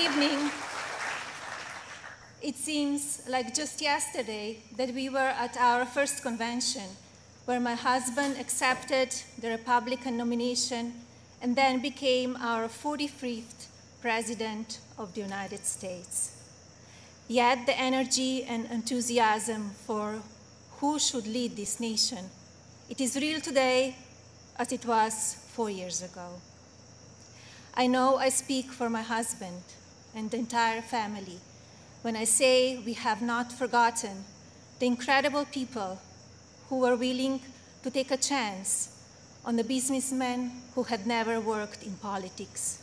evening. It seems like just yesterday that we were at our first convention, where my husband accepted the Republican nomination and then became our 45th President of the United States. Yet the energy and enthusiasm for who should lead this nation, it is real today as it was 4 years ago. I know I speak for my husband and the entire family when I say we have not forgotten the incredible people who were willing to take a chance on the businessmen who had never worked in politics.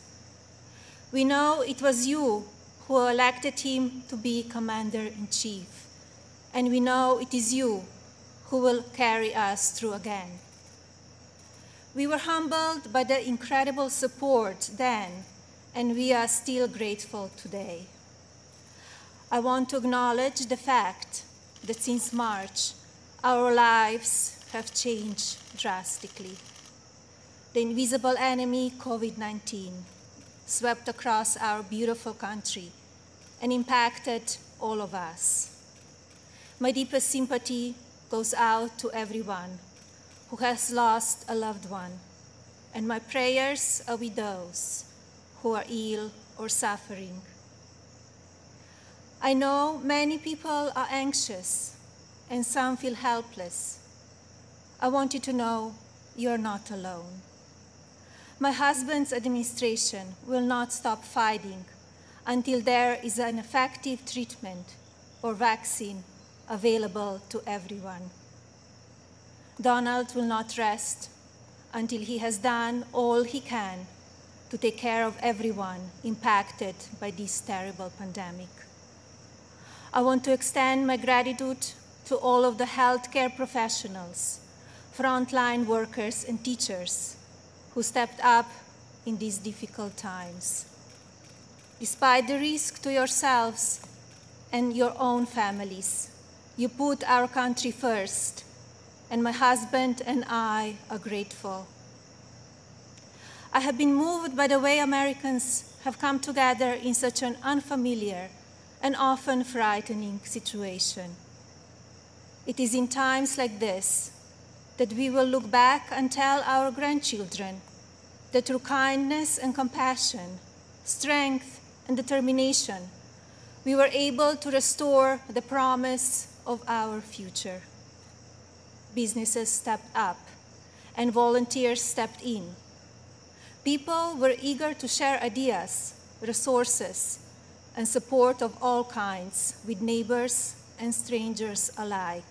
We know it was you who elected him to be Commander-in-Chief, and we know it is you who will carry us through again. We were humbled by the incredible support then, and we are still grateful today. I want to acknowledge the fact that since March, our lives have changed drastically. The invisible enemy, COVID-19, swept across our beautiful country and impacted all of us. My deepest sympathy goes out to everyone who has lost a loved one, and my prayers are with those who are ill or suffering. I know many people are anxious and some feel helpless. I want you to know you're not alone. My husband's administration will not stop fighting until there is an effective treatment or vaccine available to everyone. Donald will not rest until he has done all he can to take care of everyone impacted by this terrible pandemic. I want to extend my gratitude to all of the healthcare professionals, frontline workers and teachers who stepped up in these difficult times. Despite the risk to yourselves and your own families, you put our country first, and my husband and I are grateful. I have been moved by the way Americans have come together in such an unfamiliar and often frightening situation. It is in times like this that we will look back and tell our grandchildren that through kindness and compassion, strength and determination, we were able to restore the promise of our future. Businesses stepped up and volunteers stepped in. People were eager to share ideas, resources, and support of all kinds with neighbors and strangers alike.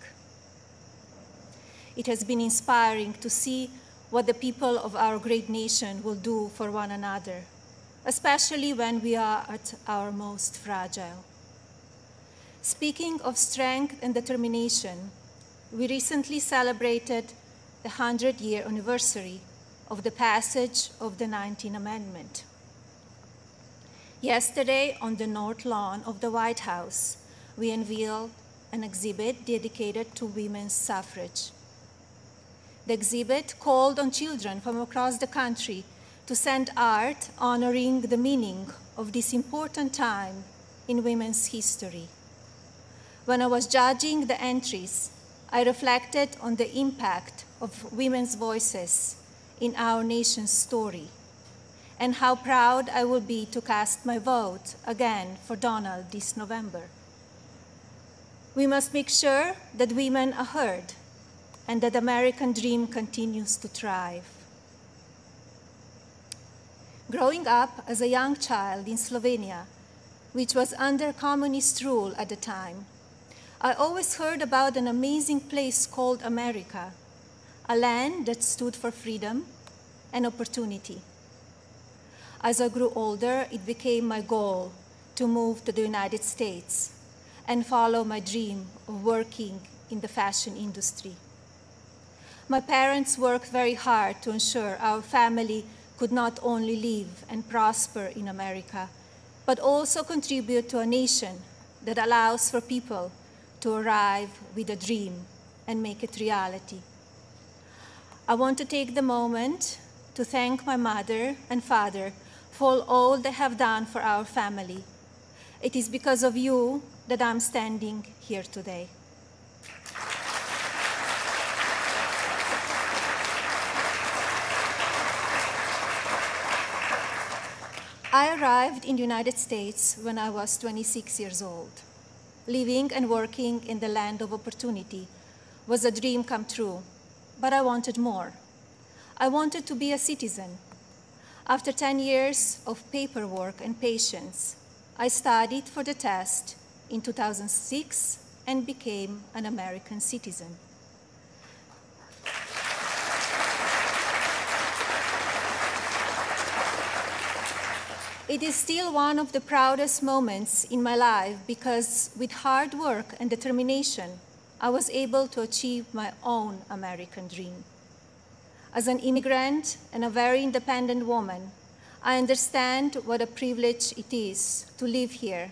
It has been inspiring to see what the people of our great nation will do for one another, especially when we are at our most fragile. Speaking of strength and determination, we recently celebrated the 100-year anniversary of the passage of the 19th Amendment. Yesterday, on the North Lawn of the White House, we unveiled an exhibit dedicated to women's suffrage. The exhibit called on children from across the country to send art honoring the meaning of this important time in women's history. When I was judging the entries, I reflected on the impact of women's voices in our nation's story, and how proud I will be to cast my vote again for Donald this November. We must make sure that women are heard and that the American dream continues to thrive. Growing up as a young child in Slovenia, which was under communist rule at the time, I always heard about an amazing place called America, a land that stood for freedom and opportunity. As I grew older, it became my goal to move to the United States and follow my dream of working in the fashion industry. My parents worked very hard to ensure our family could not only live and prosper in America, but also contribute to a nation that allows for people to arrive with a dream and make it reality. I want to take the moment to thank my mother and father for all they have done for our family. It is because of you that I'm standing here today. I arrived in the United States when I was 26 years old. Living and working in the land of opportunity was a dream come true, but I wanted more. I wanted to be a citizen. After 10 years of paperwork and patience, I studied for the test in 2006 and became an American citizen. It is still one of the proudest moments in my life because with hard work and determination, I was able to achieve my own American dream. As an immigrant and a very independent woman, I understand what a privilege it is to live here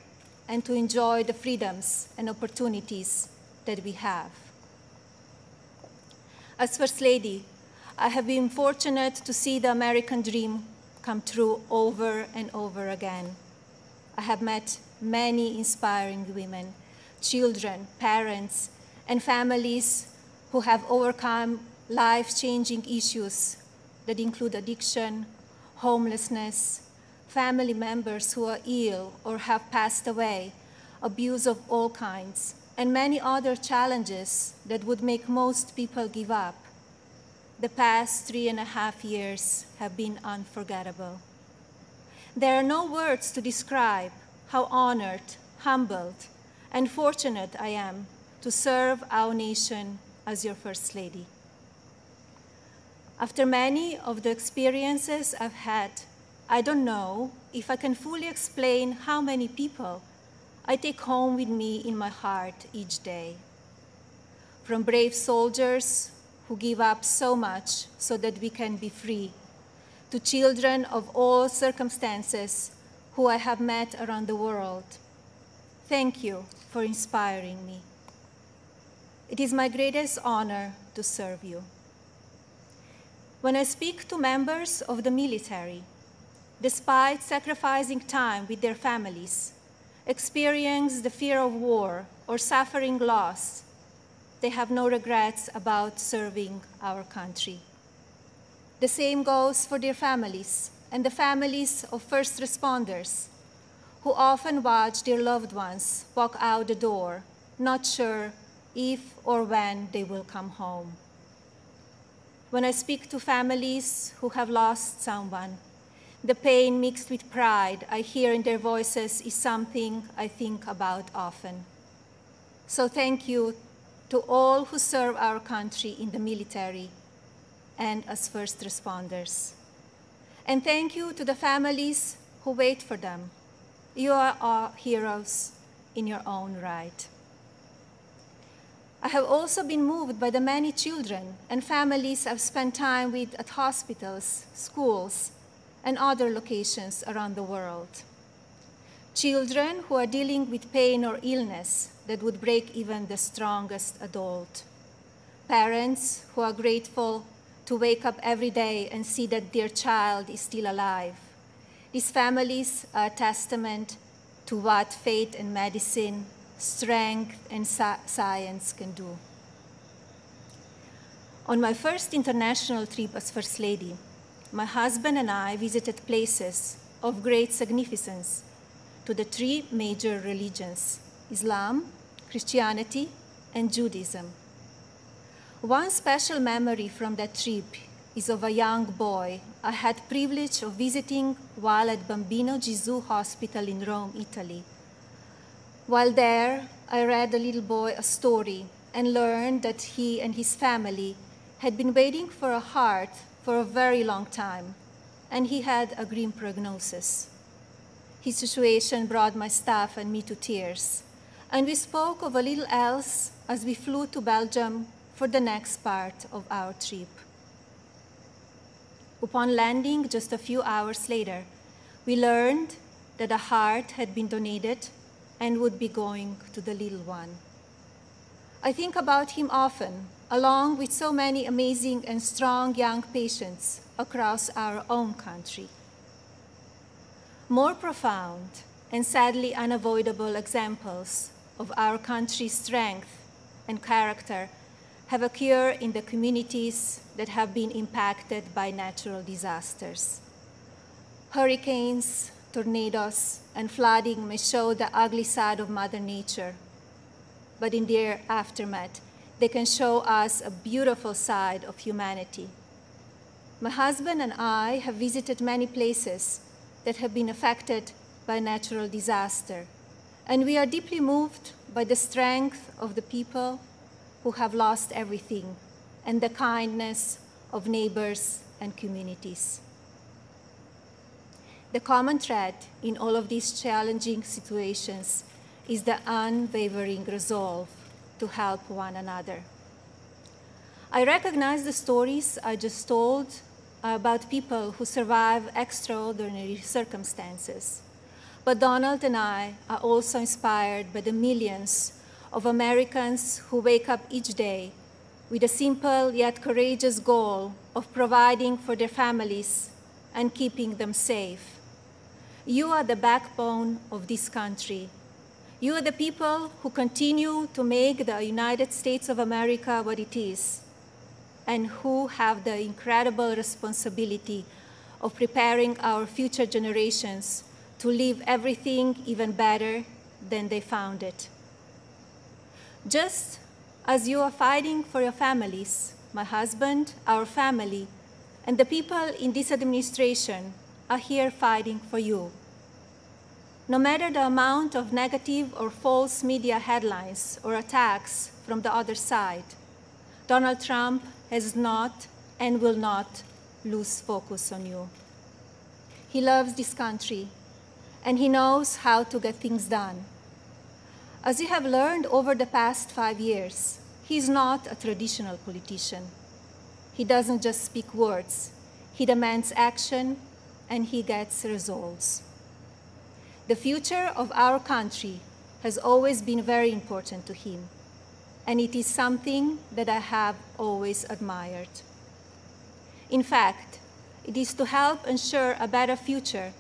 and to enjoy the freedoms and opportunities that we have. As First Lady, I have been fortunate to see the American dream come true over and over again. I have met many inspiring women, children, parents, and families who have overcome life-changing issues that include addiction, homelessness, family members who are ill or have passed away, abuse of all kinds, and many other challenges that would make most people give up. The past 3.5 years have been unforgettable. There are no words to describe how honored, humbled, and fortunate I am to serve our nation as your First Lady. After many of the experiences I've had, I don't know if I can fully explain how many people I take home with me in my heart each day. From brave soldiers who give up so much so that we can be free, to children of all circumstances who I have met around the world. Thank you for inspiring me. It is my greatest honor to serve you. When I speak to members of the military, despite sacrificing time with their families, experience the fear of war or suffering loss, they have no regrets about serving our country. The same goes for their families and the families of first responders who often watch their loved ones walk out the door, not sure if or when they will come home. When I speak to families who have lost someone, the pain mixed with pride I hear in their voices is something I think about often. So thank you to all who serve our country in the military and as first responders. And thank you to the families who wait for them. You are our heroes in your own right. I have also been moved by the many children and families I've spent time with at hospitals, schools, and other locations around the world. Children who are dealing with pain or illness that would break even the strongest adult. Parents who are grateful to wake up every day and see that their child is still alive. These families are a testament to what faith and medicine, strength and science can do. On my first international trip as First Lady, my husband and I visited places of great significance to the three major religions: Islam, Christianity, and Judaism. One special memory from that trip is of a young boy I had privilege of visiting while at Bambino Gesù Hospital in Rome, Italy. While there, I read the little boy a story and learned that he and his family had been waiting for a heart for a very long time, and he had a grim prognosis. His situation brought my staff and me to tears, and we spoke of a little else as we flew to Belgium for the next part of our trip. Upon landing just a few hours later, we learned that a heart had been donated and would be going to the little one. I think about him often, along with so many amazing and strong young patients across our own country. More profound and sadly unavoidable examples of our country's strength and character have occurred in the communities that have been impacted by natural disasters. Hurricanes, tornadoes, and flooding may show the ugly side of Mother Nature, but in their aftermath, they can show us a beautiful side of humanity. My husband and I have visited many places that have been affected by natural disaster, and we are deeply moved by the strength of the people who have lost everything and the kindness of neighbors and communities. The common thread in all of these challenging situations is the unwavering resolve to help one another. I recognize the stories I just told about people who survive extraordinary circumstances. But Donald and I are also inspired by the millions of Americans who wake up each day with a simple yet courageous goal of providing for their families and keeping them safe. You are the backbone of this country. You are the people who continue to make the United States of America what it is, and who have the incredible responsibility of preparing our future generations to leave everything even better than they found it. Just as you are fighting for your families, my husband, our family, and the people in this administration are here fighting for you. No matter the amount of negative or false media headlines or attacks from the other side, Donald Trump has not and will not lose focus on you. He loves this country, and he knows how to get things done. As you have learned over the past 5 years, he is not a traditional politician. He doesn't just speak words. He demands action, and he gets results. The future of our country has always been very important to him, and it is something that I have always admired. In fact, it is to help ensure a better future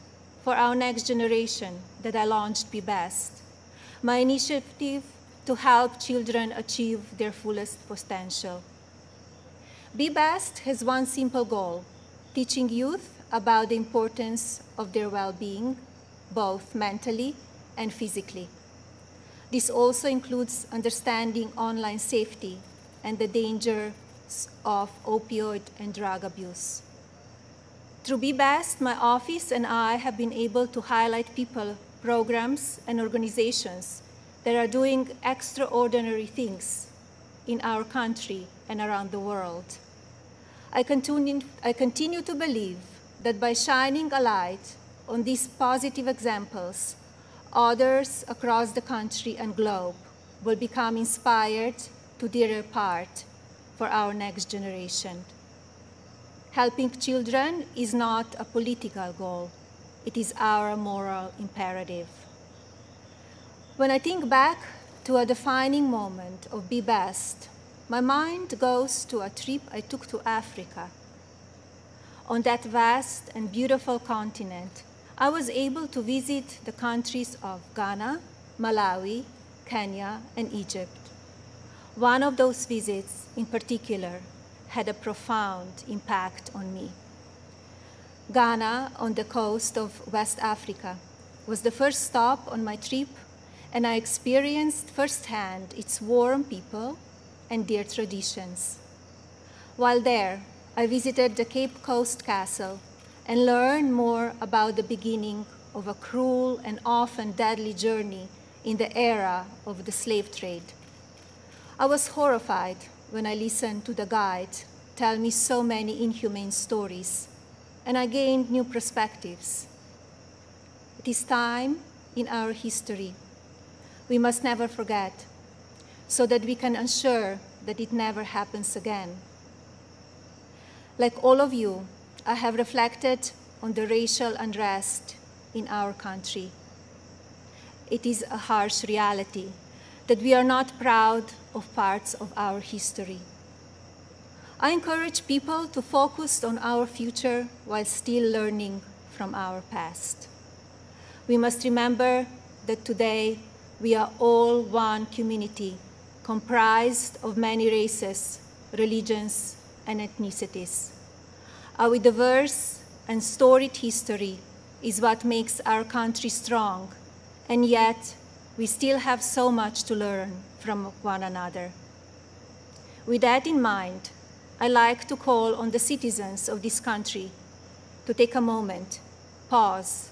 for our next generation that I launched Be Best, my initiative to help children achieve their fullest potential. Be Best has one simple goal: teaching youth about the importance of their well-being, both mentally and physically. This also includes understanding online safety and the dangers of opioid and drug abuse. Through Be Best, my office and I have been able to highlight people, programs, and organizations that are doing extraordinary things in our country and around the world. I continue to believe that by shining a light on these positive examples, others across the country and globe will become inspired to do their part for our next generation. Helping children is not a political goal. It is our moral imperative. When I think back to a defining moment of Be Best, my mind goes to a trip I took to Africa. On that vast and beautiful continent, I was able to visit the countries of Ghana, Malawi, Kenya, and Egypt. One of those visits, in particular, had a profound impact on me. Ghana, on the coast of West Africa, was the first stop on my trip, and I experienced firsthand its warm people and their traditions. While there, I visited the Cape Coast Castle and learned more about the beginning of a cruel and often deadly journey in the era of the slave trade. I was horrified when I listened to the guide tell me so many inhumane stories, and I gained new perspectives. It is time in our history we must never forget, so that we can ensure that it never happens again. Like all of you, I have reflected on the racial unrest in our country. It is a harsh reality that we are not proud of parts of our history. I encourage people to focus on our future while still learning from our past. We must remember that today we are all one community comprised of many races, religions, and ethnicities. Our diverse and storied history is what makes our country strong, and yet we still have so much to learn from one another. With that in mind, I like to call on the citizens of this country to take a moment, pause,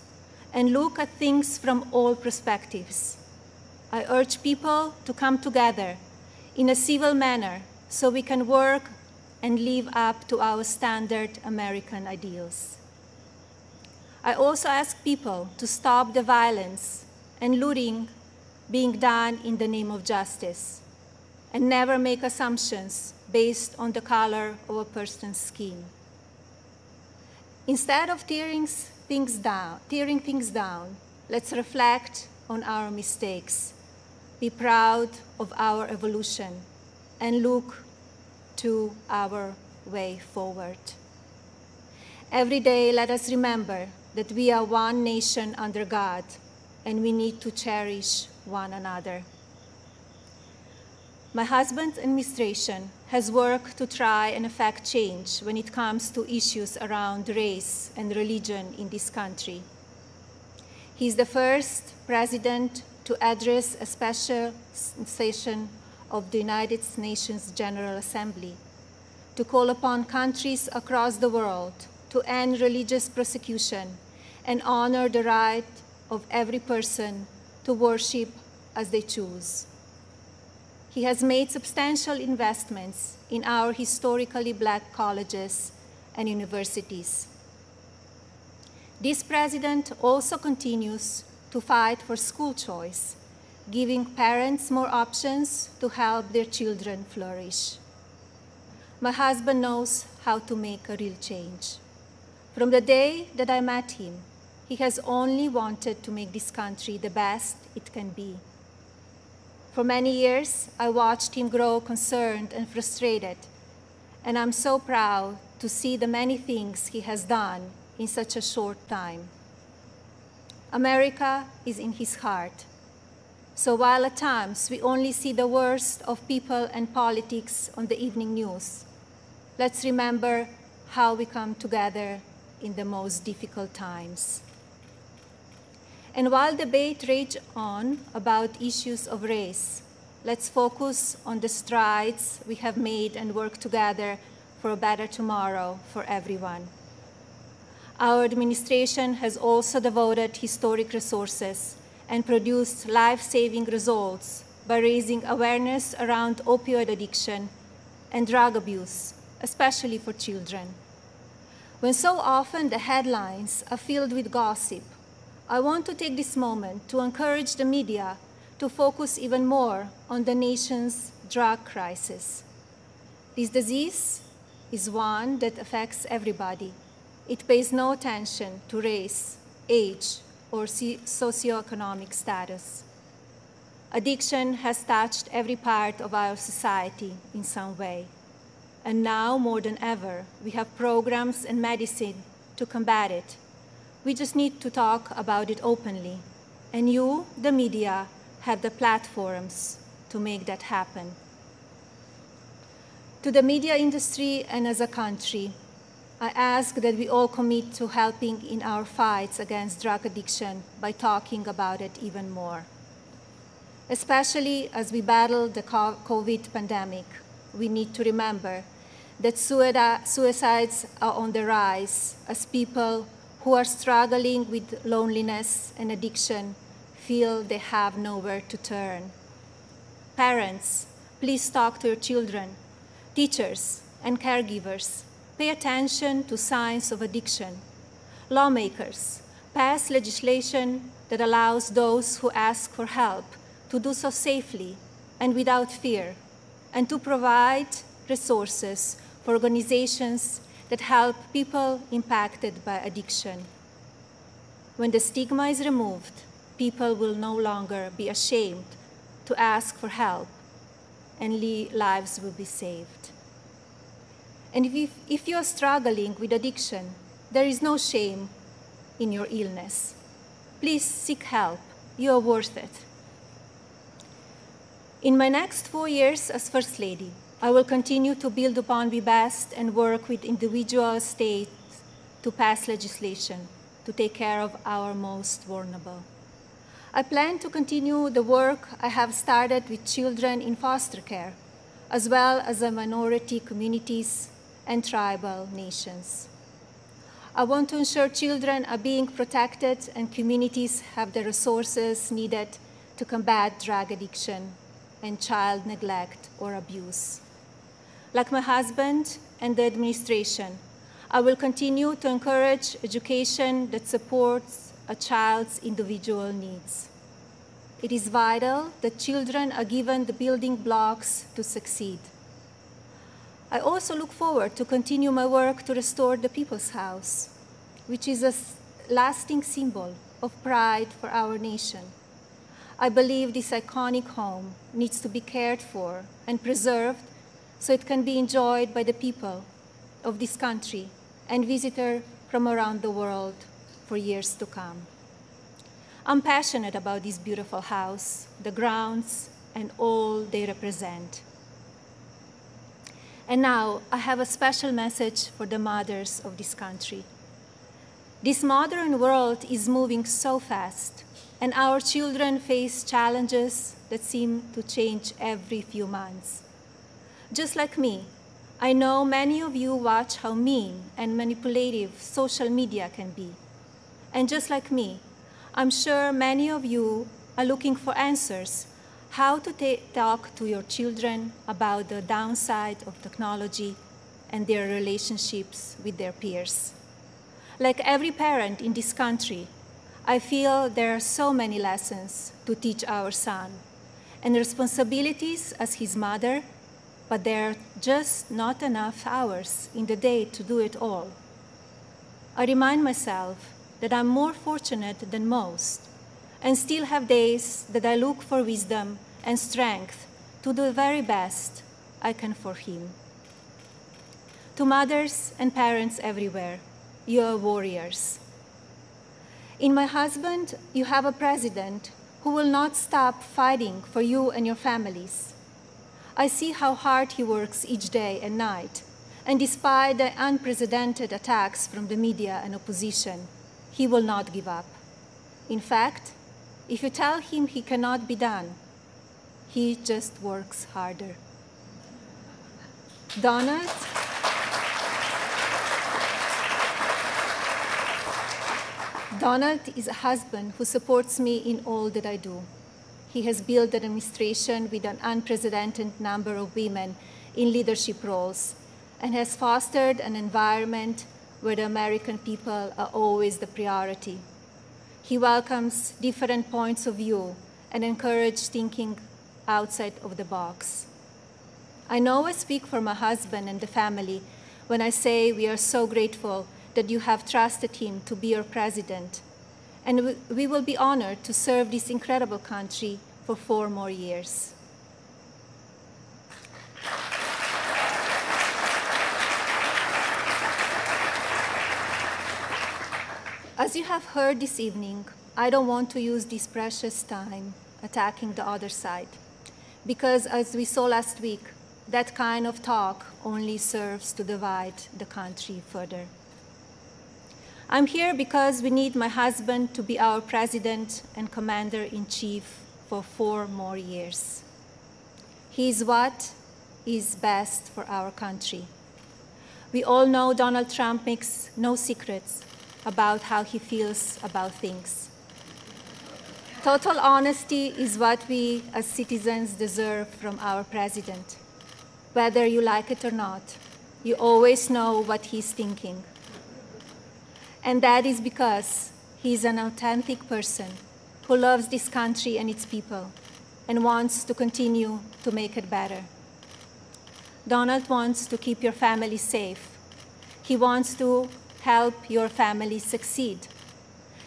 and look at things from all perspectives. I urge people to come together in a civil manner so we can work and live up to our standard American ideals. I also ask people to stop the violence and looting being done in the name of justice, and never make assumptions based on the color of a person's skin. Instead of tearing things down, let's reflect on our mistakes, be proud of our evolution, and look to our way forward. Every day, let us remember that we are one nation under God, and we need to cherish one another. My husband's administration has worked to try and effect change when it comes to issues around race and religion in this country. He is the first president to address a special session of the United Nations General Assembly to call upon countries across the world to end religious persecution and honor the right of every person to worship as they choose. He has made substantial investments in our historically Black colleges and universities. This president also continues to fight for school choice, giving parents more options to help their children flourish. My husband knows how to make a real change. From the day that I met him, he has only wanted to make this country the best it can be. For many years, I watched him grow concerned and frustrated, and I'm so proud to see the many things he has done in such a short time. America is in his heart. So while at times we only see the worst of people and politics on the evening news, let's remember how we come together in the most difficult times. And while debate rages on about issues of race, let's focus on the strides we have made and work together for a better tomorrow for everyone. Our administration has also devoted historic resources and produced life-saving results by raising awareness around opioid addiction and drug abuse, especially for children. When so often the headlines are filled with gossip, I want to take this moment to encourage the media to focus even more on the nation's drug crisis. This disease is one that affects everybody. It pays no attention to race, age, or socioeconomic status. Addiction has touched every part of our society in some way. And now, more than ever, we have programs and medicine to combat it. We just need to talk about it openly. And you, the media, have the platforms to make that happen. To the media industry and as a country, I ask that we all commit to helping in our fights against drug addiction by talking about it even more. Especially as we battle the COVID pandemic, we need to remember that suicides are on the rise as people who are struggling with loneliness and addiction feel they have nowhere to turn. Parents, please talk to your children. Teachers and caregivers, pay attention to signs of addiction. Lawmakers, pass legislation that allows those who ask for help to do so safely and without fear, and to provide resources for organizations that help people impacted by addiction. When the stigma is removed, people will no longer be ashamed to ask for help, and lives will be saved. And if you are struggling with addiction, there is no shame in your illness. Please seek help. You are worth it. In my next 4 years as First Lady, I will continue to build upon the best and work with individual states to pass legislation to take care of our most vulnerable. I plan to continue the work I have started with children in foster care, as well as the minority communities and tribal nations. I want to ensure children are being protected and communities have the resources needed to combat drug addiction and child neglect or abuse. Like my husband and the administration, I will continue to encourage education that supports a child's individual needs. It is vital that children are given the building blocks to succeed. I also look forward to continue my work to restore the People's House, which is a lasting symbol of pride for our nation. I believe this iconic home needs to be cared for and preserved so it can be enjoyed by the people of this country and visitors from around the world for years to come. I'm passionate about this beautiful house, the grounds, and all they represent. And now, I have a special message for the mothers of this country. This modern world is moving so fast, and our children face challenges that seem to change every few months. Just like me, I know many of you watch how mean and manipulative social media can be. And just like me, I'm sure many of you are looking for answers how to talk to your children about the downside of technology and their relationships with their peers. Like every parent in this country, I feel there are so many lessons to teach our son and responsibilities as his mother, but there are just not enough hours in the day to do it all. I remind myself that I'm more fortunate than most and still have days that I look for wisdom and strength to do the very best I can for him. To mothers and parents everywhere, you are warriors. In my husband, you have a president who will not stop fighting for you and your families. I see how hard he works each day and night, and despite the unprecedented attacks from the media and opposition, he will not give up. In fact, if you tell him he cannot be done, he just works harder. Donald is a husband who supports me in all that I do. He has built an administration with an unprecedented number of women in leadership roles and has fostered an environment where the American people are always the priority. He welcomes different points of view and encourages thinking outside of the box. I know I speak for my husband and the family when I say we are so grateful that you have trusted him to be your president, and we will be honored to serve this incredible country for 4 more years. As you have heard this evening, I don't want to use this precious time attacking the other side, because as we saw last week, that kind of talk only serves to divide the country further. I'm here because we need my husband to be our president and commander-in-chief for 4 more years. He is what is best for our country. We all know Donald Trump makes no secrets about how he feels about things. Total honesty is what we as citizens deserve from our president. Whether you like it or not, you always know what he's thinking. And that is because he's an authentic person who loves this country and its people and wants to continue to make it better. Donald wants to keep your family safe. He wants to help your family succeed.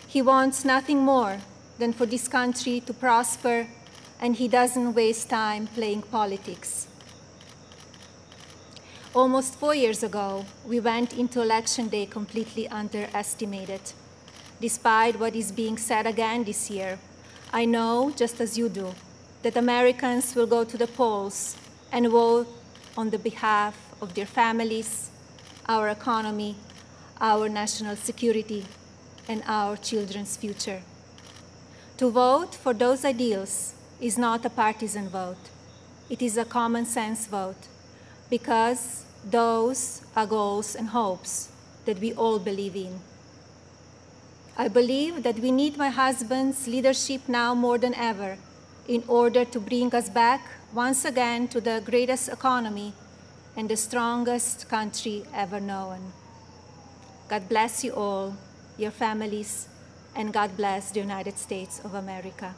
He wants nothing more than for this country to prosper, and he doesn't waste time playing politics. Almost 4 years ago, we went into Election Day completely underestimated. despite what is being said again this year, I know, just as you do, that Americans will go to the polls and vote on the behalf of their families, our economy, our national security, and our children's future. To vote for those ideals is not a partisan vote. It is a common sense vote, because those are goals and hopes that we all believe in. I believe that we need my husband's leadership now more than ever in order to bring us back once again to the greatest economy and the strongest country ever known. God bless you all, your families, and God bless the United States of America.